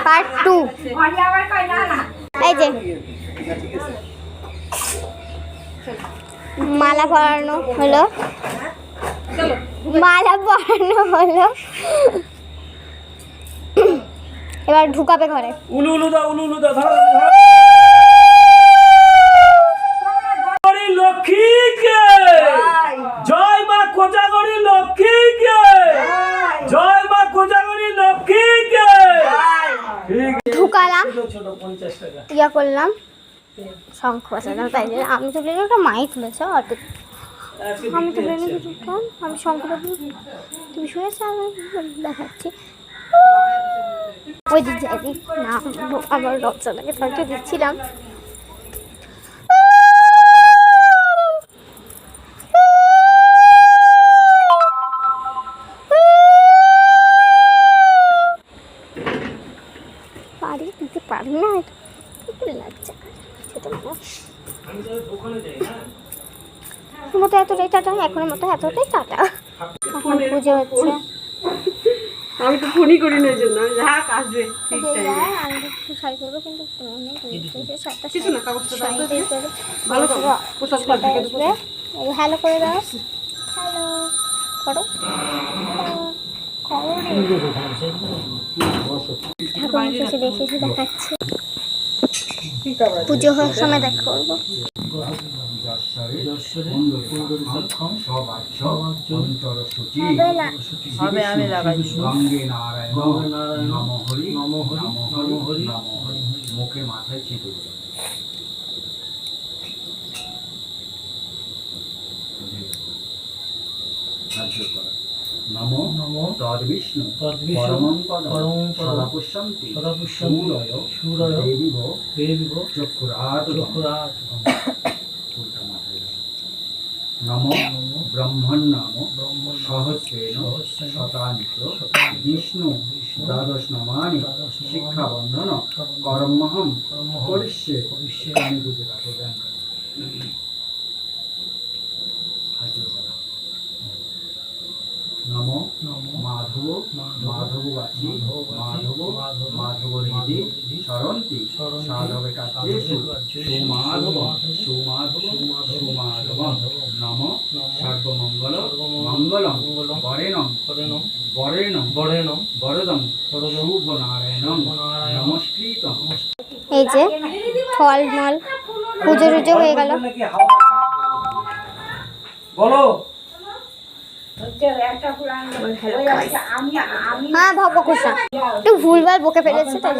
Part 2। এই যে মালা পরানো হলো, এবার ঢুকাবে ঘরে। লক্ষ্মীকে জয়, মা কোজাগরী লক্ষ্মীকে জয়, মা কোজাগরী লক্ষ্মীকে। ঢুকালাম, ইয়া করলাম, শঙ্খ বাজালাম, তাই জন্য আমি তুলে নিয়ে ওটা মাই তুলেছে, অটো আমি তুলে নিয়ে ঢুকলাম, আমি শঙ্খ বাজালাম, তুমি শুনেছো, আমি দেখাচ্ছি। ওই দিক যাই না, আমার লজ্জাটাকে ফটো দিচ্ছিলাম। পারি দিতে পারি না, একটু লজ্জা ছোট মানুষ মতো এতটাই টাটা, এখনের মতো এতটাই টাটা। এখন পুজো হচ্ছে, আমি তো ফোনই করি না, জন্য যাক আসবে আমি একটু শাড়ি করবো, কিন্তু হ্যালো করে দাও, হ্যালো করো, ঠাকুর দেখেছি, দেখাচ্ছি পুজো হওয়ার সময় দেখা করবো। মুখে মাথায় ছিটে নমো নমো তদ্বিষ্ণু পরমং পদং সদা পুষ্যন্তি সূরয় দেবিভো চক্ষুরাত। নমো ব্রহ্মণ্যম সহস্রেণ শতানিচ বিষ্ণু দ্বাদশ নামানি শিক্ষাবন্ধন কর্মহং করিষ্যে। আমি গুজরাট ব্যাংক নমো মাধব মাধববাচী মাধব মাধব হৃদি স্মরন্তি সাধবে কার্যেষু সুমাধব সুমাধব সুমাধবম। নমো সর্বমঙ্গল মঙ্গলম বরেণম বরেণম বরদম শুভ নারায়ণম নমস্কৃতম। এই যে ফল মল পুজো টুজো হয়ে গেল। বলো হ্যাঁ ভগবান একটু ভুলভাল বকে ফেলেছে, তাই